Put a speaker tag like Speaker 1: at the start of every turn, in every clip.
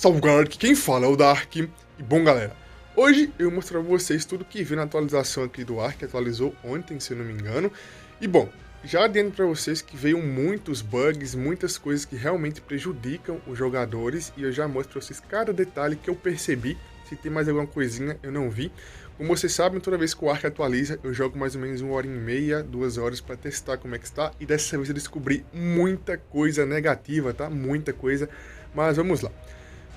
Speaker 1: Salve galera, aqui quem fala é o Dark. E bom galera, hoje eu vou mostrar pra vocês tudo que viu na atualização aqui do Ark, que atualizou ontem se eu não me engano. E bom, já adianto pra vocês que veio muitos bugs, muitas coisas que realmente prejudicam os jogadores. E eu já mostro pra vocês cada detalhe que eu percebi. Se tem mais alguma coisinha eu não vi. Como vocês sabem, toda vez que o Ark atualiza, eu jogo mais ou menos 1h30, 2 horas para testar como é que está. E dessa vez eu descobri muita coisa negativa, tá? Muita coisa. Mas vamos lá.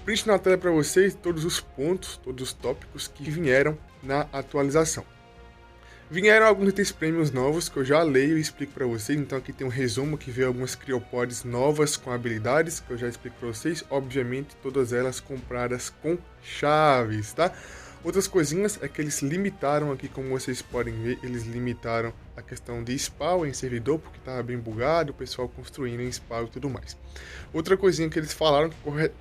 Speaker 1: Print na tela para vocês todos os pontos, todos os tópicos que vieram na atualização. Vieram alguns itens prêmios novos que eu já leio e explico para vocês. Então aqui tem um resumo que veio algumas criopods novas com habilidades que eu já explico para vocês. Obviamente todas elas compradas com chaves, tá? Outras coisinhas é que eles limitaram aqui, como vocês podem ver, eles limitaram a questão de spawn em servidor, porque estava bem bugado, o pessoal construindo em spawn e tudo mais. Outra coisinha que eles falaram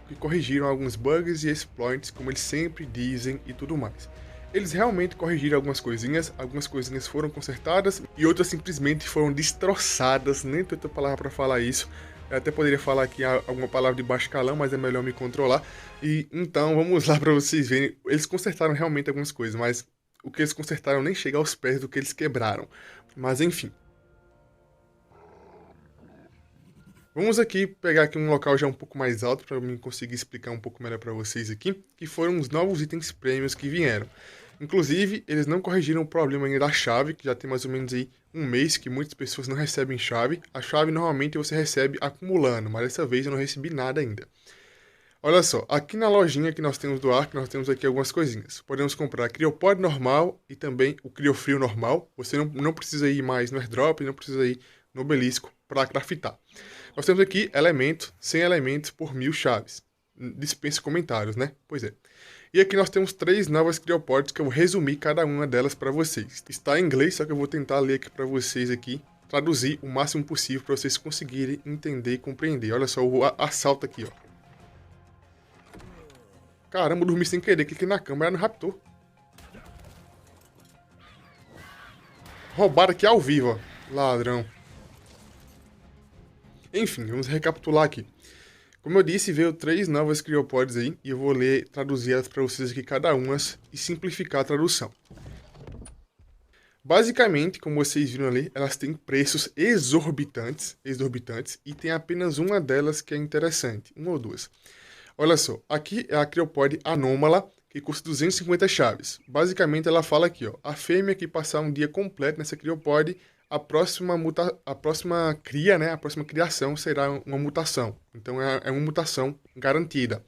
Speaker 1: que corrigiram alguns bugs e exploits, como eles sempre dizem e tudo mais. Eles realmente corrigiram algumas coisinhas foram consertadas e outras simplesmente foram destroçadas, nem tem outra palavra para falar isso. Eu até poderia falar aqui alguma palavra de baixo calão, mas é melhor me controlar. E então vamos lá para vocês verem. Eles consertaram realmente algumas coisas, mas o que eles consertaram nem chega aos pés do que eles quebraram. Mas enfim. Vamos aqui pegar aqui um local já um pouco mais alto para eu conseguir explicar um pouco melhor para vocês aqui, que foram os novos itens prêmios que vieram. Inclusive, eles não corrigiram o problema ainda da chave, que já tem mais ou menos aí um mês que muitas pessoas não recebem chave. A chave normalmente você recebe acumulando, mas dessa vez eu não recebi nada ainda. Olha só, aqui na lojinha que nós temos do Ark, nós temos aqui algumas coisinhas. Podemos comprar Criopod normal e também o Criofrio normal. Você não precisa ir mais no airdrop, não precisa ir no obelisco para craftar. Nós temos aqui elemento, 100 elementos por 1000 chaves. Dispensa comentários, né? Pois é. E aqui nós temos 3 novas criopods que eu vou resumir cada uma delas para vocês. Está em inglês, só que eu vou tentar ler aqui para vocês aqui, traduzir o máximo possível para vocês conseguirem entender e compreender. Olha só o assalto aqui, ó. Caramba, eu dormi sem querer, cliquei na câmera no Raptor. Roubaram aqui ao vivo, ó. Ladrão. Enfim, vamos recapitular aqui. Como eu disse, veio 3 novas criopods aí, e eu vou ler, traduzir elas para vocês aqui cada uma e simplificar a tradução. Basicamente, como vocês viram ali, elas têm preços exorbitantes, e tem apenas uma delas que é interessante, uma ou duas. Olha só, aqui é a criopod anômala, que custa 250 chaves. Basicamente ela fala aqui, ó, a fêmea que passar um dia completo nessa criopod, a próxima cria, né, a próxima criação será uma mutação. Então é uma mutação garantida.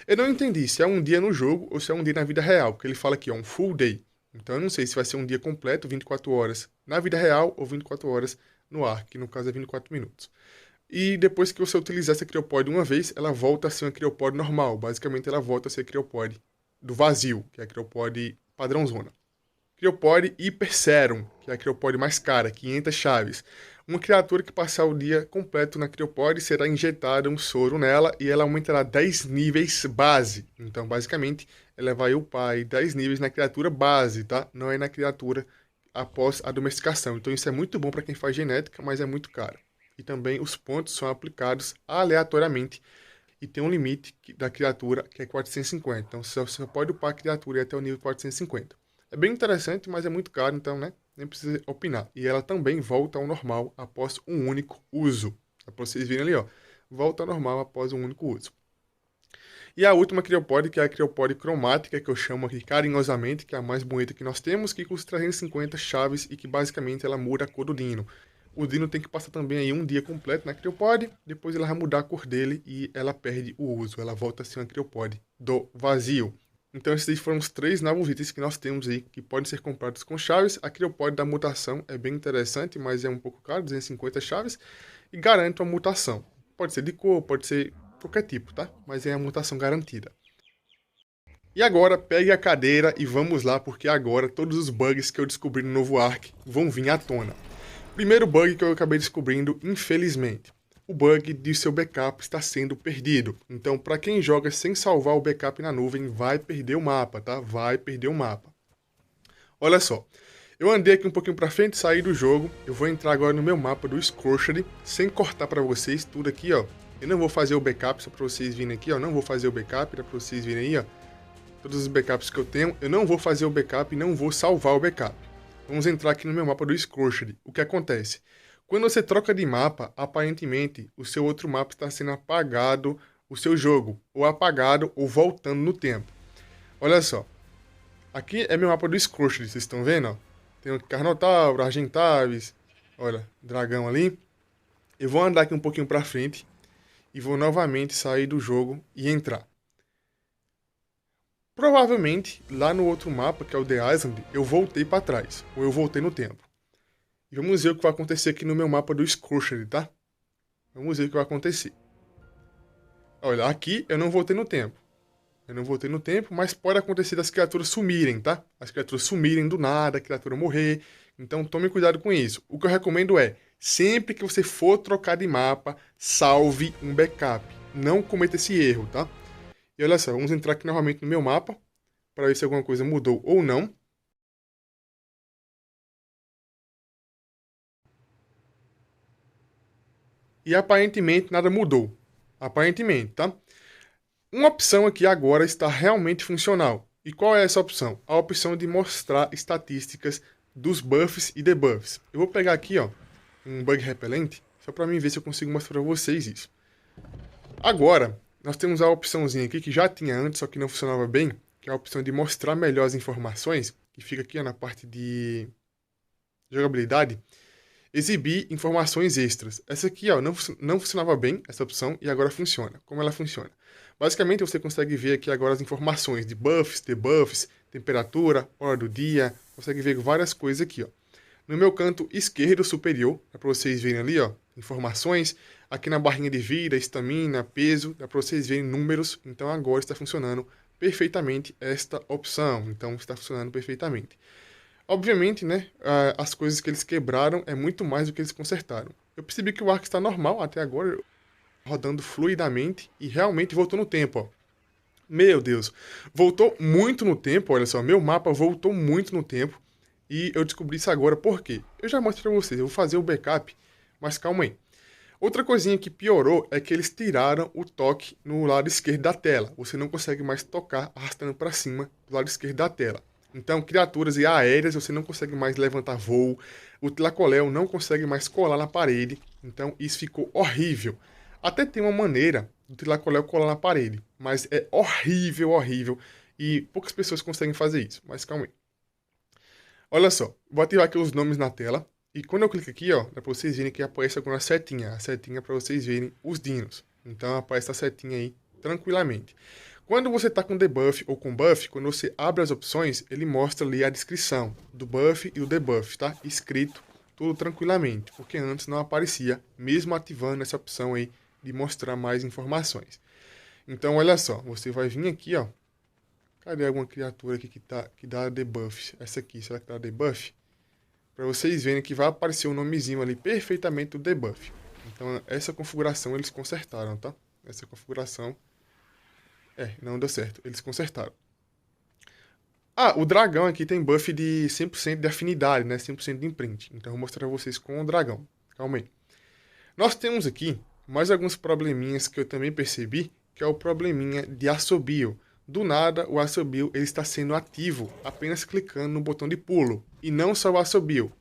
Speaker 1: Eu não entendi se é um dia no jogo ou se é um dia na vida real, porque ele fala aqui, ó, um full day. Então eu não sei se vai ser um dia completo, 24 horas na vida real ou 24 horas no Ark, que no caso é 24 minutos. E depois que você utilizar essa criopod uma vez, ela volta a ser uma criopod normal. Basicamente ela volta a ser criopod do vazio, que é a criopod padrão zona. Criopod Hyper Serum, que é a criopod mais cara, 500 chaves. Uma criatura que passar o dia completo na criopod será injetada um soro nela e ela aumentará 10 níveis base. Então, basicamente, ela vai upar 10 níveis na criatura base, tá? Não é na criatura após a domesticação. Então, isso é muito bom para quem faz genética, mas é muito caro. E também os pontos são aplicados aleatoriamente e tem um limite da criatura que é 450. Então, você só pode upar a criatura até o nível 450. É bem interessante, mas é muito caro, então, né? Nem precisa opinar. E ela também volta ao normal após um único uso. É para vocês verem ali, ó. Volta ao normal após um único uso. E a última criopod, que é a criopod cromática, que eu chamo aqui carinhosamente, que é a mais bonita que nós temos, que custa 350 chaves e que basicamente ela muda a cor do dino. O dino tem que passar também aí um dia completo na criopod, depois ela vai mudar a cor dele e ela perde o uso. Ela volta a ser uma criopod do vazio. Então esses foram os 3 novos itens que nós temos aí, que podem ser comprados com chaves. A criopod da mutação é bem interessante, mas é um pouco caro, 250 chaves, e garante uma mutação. Pode ser de cor, pode ser qualquer tipo, tá? Mas é a mutação garantida. E agora, pegue a cadeira e vamos lá, porque agora todos os bugs que eu descobri no novo Ark vão vir à tona. Primeiro bug que eu acabei descobrindo, infelizmente. O bug de seu backup está sendo perdido. Então, para quem joga sem salvar o backup na nuvem, vai perder o mapa, tá? Vai perder o mapa. Olha só, eu andei aqui um pouquinho para frente, saí do jogo. Eu vou entrar agora no meu mapa do Scorched, sem cortar para vocês tudo aqui, ó. Eu não vou fazer o backup, só para vocês virem aqui, ó. Não vou fazer o backup, para vocês virem aí, ó. Todos os backups que eu tenho, eu não vou fazer o backup e não vou salvar o backup. Vamos entrar aqui no meu mapa do Scorched. O que acontece? Quando você troca de mapa, aparentemente, o seu outro mapa está sendo apagado, o seu jogo, ou apagado ou voltando no tempo. Olha só. Aqui é meu mapa do Scorched, vocês estão vendo, ó? Tem o Carnotauro, Argentavis, olha, dragão ali. Eu vou andar aqui um pouquinho para frente e vou novamente sair do jogo e entrar. Provavelmente, lá no outro mapa, que é o The Island, eu voltei para trás, ou eu voltei no tempo. E vamos ver o que vai acontecer aqui no meu mapa do Scorched, tá? Vamos ver o que vai acontecer. Olha, aqui eu não voltei no tempo. Eu não voltei no tempo, mas pode acontecer das criaturas sumirem, tá? As criaturas sumirem do nada, a criatura morrer. Então tome cuidado com isso. O que eu recomendo é, sempre que você for trocar de mapa, salve um backup. Não cometa esse erro, tá? E olha só, vamos entrar aqui novamente no meu mapa, para ver se alguma coisa mudou ou não. E aparentemente nada mudou. Aparentemente, tá? Uma opção aqui agora está realmente funcional. E qual é essa opção? A opção de mostrar estatísticas dos buffs e debuffs. Eu vou pegar aqui, ó, um bug repelente, só para mim ver se eu consigo mostrar para vocês isso. Agora, nós temos a opçãozinha aqui que já tinha antes, só que não funcionava bem, que é a opção de mostrar melhor as informações, que fica aqui ó, na parte de jogabilidade, exibir informações extras. Essa aqui ó, não funcionava bem, essa opção, e agora funciona. Como ela funciona? Basicamente, você consegue ver aqui agora as informações de buffs, debuffs, temperatura, hora do dia, consegue ver várias coisas aqui, ó. No meu canto esquerdo superior, dá para vocês verem ali, ó, informações. Aqui na barrinha de vida, estamina, peso, dá para vocês verem números. Então agora está funcionando perfeitamente esta opção. Então está funcionando perfeitamente. Obviamente, né, as coisas que eles quebraram é muito mais do que eles consertaram. Eu percebi que o arco está normal até agora, rodando fluidamente e realmente voltou no tempo, ó. Meu Deus, voltou muito no tempo, olha só, meu mapa voltou muito no tempo. E eu descobri isso agora, por quê? Eu já mostro pra vocês, eu vou fazer o backup, mas calma aí. Outra coisinha que piorou é que eles tiraram o toque no lado esquerdo da tela. Você não consegue mais tocar arrastando para cima do lado esquerdo da tela. Então, criaturas e aéreas, você não consegue mais levantar voo. O Tlacoléu não consegue mais colar na parede. Então, isso ficou horrível. Até tem uma maneira do Tlacoléu colar na parede, mas é horrível, horrível. E poucas pessoas conseguem fazer isso. Mas calma aí. Olha só, vou ativar aqui os nomes na tela. E quando eu clico aqui, ó, dá pra vocês verem que aparece alguma setinha. A setinha para vocês verem os dinos. Então aparece a setinha aí tranquilamente. Quando você está com debuff ou com buff, quando você abre as opções, ele mostra ali a descrição do buff e do debuff, tá? Escrito tudo tranquilamente, porque antes não aparecia, mesmo ativando essa opção aí de mostrar mais informações. Então olha só, você vai vir aqui, ó. Cadê alguma criatura aqui que dá debuff? Essa aqui, será que dá debuff? Para vocês verem que vai aparecer o nomezinho ali perfeitamente do debuff. Então essa configuração eles consertaram, tá? Essa configuração... não deu certo. Eles consertaram. Ah, o dragão aqui tem buff de 100% de afinidade, né? 100% de imprint. Então eu vou mostrar pra vocês com o dragão. Calma aí. Nós temos aqui mais alguns probleminhas que eu também percebi, que é o probleminha de assobio. Do nada, o assobio ele está sendo ativo apenas clicando no botão de pulo. E não só o assobio,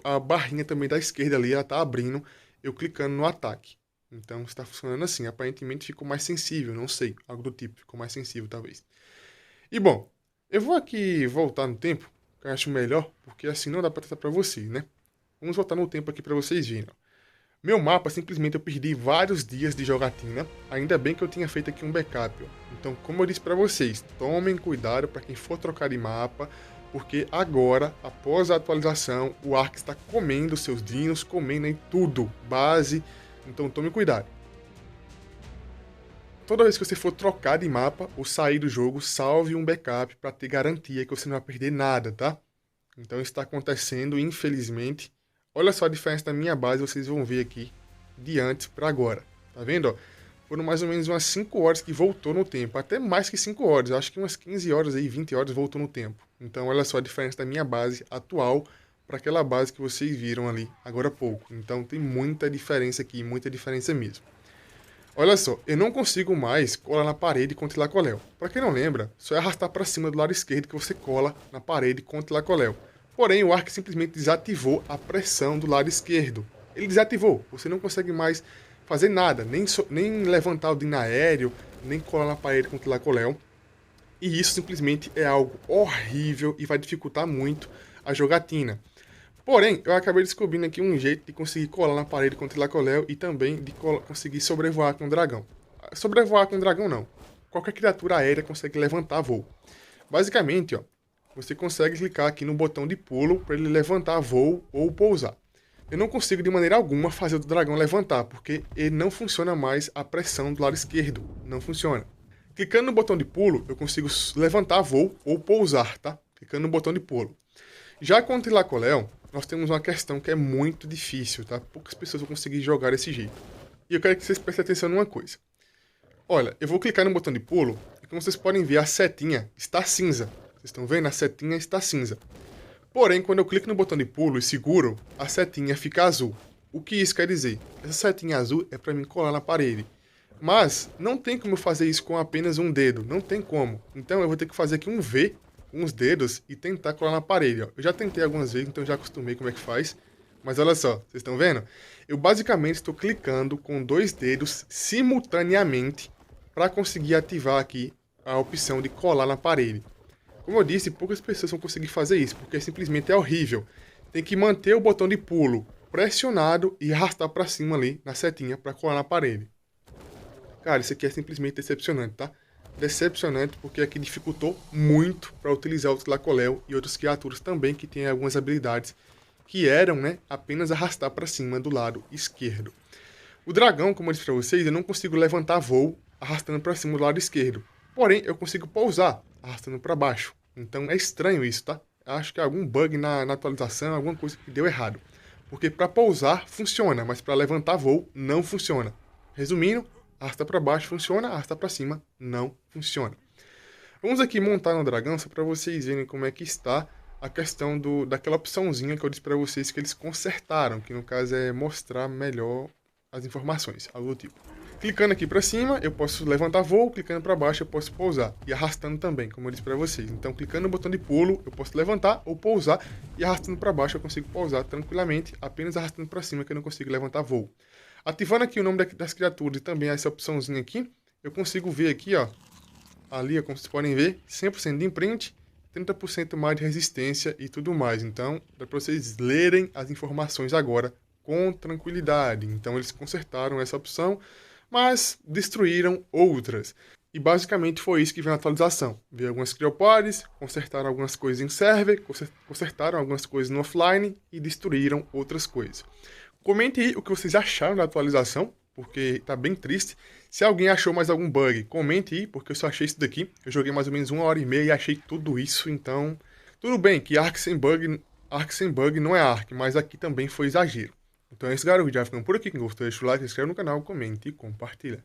Speaker 1: a barrinha também da esquerda ali, ela está abrindo, eu clicando no ataque. Então está funcionando assim, aparentemente ficou mais sensível, não sei, algo do tipo, ficou mais sensível talvez. E bom, eu vou aqui voltar no tempo, que eu acho melhor, porque assim não dá para tratar para vocês, né? Vamos voltar no tempo aqui para vocês verem. Meu mapa, simplesmente eu perdi vários dias de jogatina, ainda bem que eu tinha feito aqui um backup. Ó. Então, como eu disse para vocês, tomem cuidado para quem for trocar de mapa, porque agora, após a atualização, o Ark está comendo seus dinos, comendo em tudo, base, então tome cuidado. Toda vez que você for trocar de mapa ou sair do jogo, salve um backup para ter garantia que você não vai perder nada, tá? Então isso está acontecendo, infelizmente. Olha só a diferença da minha base, vocês vão ver aqui, de antes para agora. Tá vendo? Ó? Foram mais ou menos umas 5 horas que voltou no tempo. Até mais que 5 horas, acho que umas 15 horas aí, 20 horas voltou no tempo. Então olha só a diferença da minha base atual para aquela base que vocês viram ali agora há pouco. Então tem muita diferença aqui, muita diferença mesmo. Olha só, eu não consigo mais colar na parede com Tlacoléu. Para quem não lembra, só é arrastar para cima do lado esquerdo que você cola na parede com Tlacoléu. Porém, o Ark simplesmente desativou a pressão do lado esquerdo. Ele desativou, você não consegue mais fazer nada, nem levantar o DIN aéreo, nem colar na parede com Tlacoléu. E isso simplesmente é algo horrível e vai dificultar muito a jogatina. Porém, eu acabei descobrindo aqui um jeito de conseguir colar na parede com o Tlacoléu e também de conseguir sobrevoar com o dragão. Sobrevoar com o dragão não. Qualquer criatura aérea consegue levantar voo. Basicamente, ó, você consegue clicar aqui no botão de pulo para ele levantar voo ou pousar. Eu não consigo de maneira alguma fazer o dragão levantar, porque ele não funciona mais a pressão do lado esquerdo. Não funciona. Clicando no botão de pulo, eu consigo levantar voo ou pousar, tá? Clicando no botão de pulo. Já com o Tlacoléu, nós temos uma questão que é muito difícil, tá? Poucas pessoas vão conseguir jogar desse jeito. E eu quero que vocês prestem atenção numa coisa. Olha, eu vou clicar no botão de pulo, e como vocês podem ver, a setinha está cinza. Vocês estão vendo? A setinha está cinza. Porém, quando eu clico no botão de pulo e seguro, a setinha fica azul. O que isso quer dizer? Essa setinha azul é para mim colar na parede. Mas não tem como eu fazer isso com apenas um dedo, não tem como. Então eu vou ter que fazer aqui um V com os dedos e tentar colar na parede. Ó. Eu já tentei algumas vezes, então já acostumei como é que faz. Mas olha só, vocês estão vendo? Eu basicamente estou clicando com 2 dedos simultaneamente para conseguir ativar aqui a opção de colar na parede. Como eu disse, poucas pessoas vão conseguir fazer isso, porque simplesmente é horrível. Tem que manter o botão de pulo pressionado e arrastar para cima ali na setinha para colar na parede. Cara, isso aqui é simplesmente decepcionante, tá? Decepcionante porque aqui dificultou muito para utilizar o Tlacoléu e outras criaturas também que têm algumas habilidades que eram, né, apenas arrastar para cima do lado esquerdo. O dragão, como eu disse para vocês, eu não consigo levantar voo arrastando para cima do lado esquerdo. Porém, eu consigo pousar arrastando para baixo. Então é estranho isso, tá? Acho que é algum bug na atualização, alguma coisa que deu errado. Porque para pousar funciona, mas para levantar voo não funciona. Resumindo, arrasta para baixo funciona, arrasta para cima não funciona. Vamos aqui montar no dragão só para vocês verem como é que está a questão daquela opçãozinha que eu disse para vocês que eles consertaram, que no caso é mostrar melhor as informações, algo do tipo. Clicando aqui para cima, eu posso levantar voo, clicando para baixo eu posso pousar, e arrastando também, como eu disse para vocês. Então, clicando no botão de pulo, eu posso levantar ou pousar, e arrastando para baixo eu consigo pousar tranquilamente, apenas arrastando para cima que eu não consigo levantar voo. Ativando aqui o nome das criaturas e também essa opçãozinha aqui, eu consigo ver aqui, ó, ali, ó, como vocês podem ver, 100% de imprint, 30% mais de resistência e tudo mais. Então, dá para vocês lerem as informações agora com tranquilidade. Então, eles consertaram essa opção, mas destruíram outras. E basicamente foi isso que veio na atualização. Veio algumas criopods, consertaram algumas coisas em server, consertaram algumas coisas no offline e destruíram outras coisas. Comente aí o que vocês acharam da atualização, porque tá bem triste. Se alguém achou mais algum bug, comente aí, porque eu só achei isso daqui. Eu joguei mais ou menos 1h30 e achei tudo isso, então... Tudo bem que Ark sem bug não é Ark, mas aqui também foi exagero. Então é isso, galera. O vídeo já ficando por aqui. Quem gostou, deixa o like, se inscreve no canal, comente e compartilha.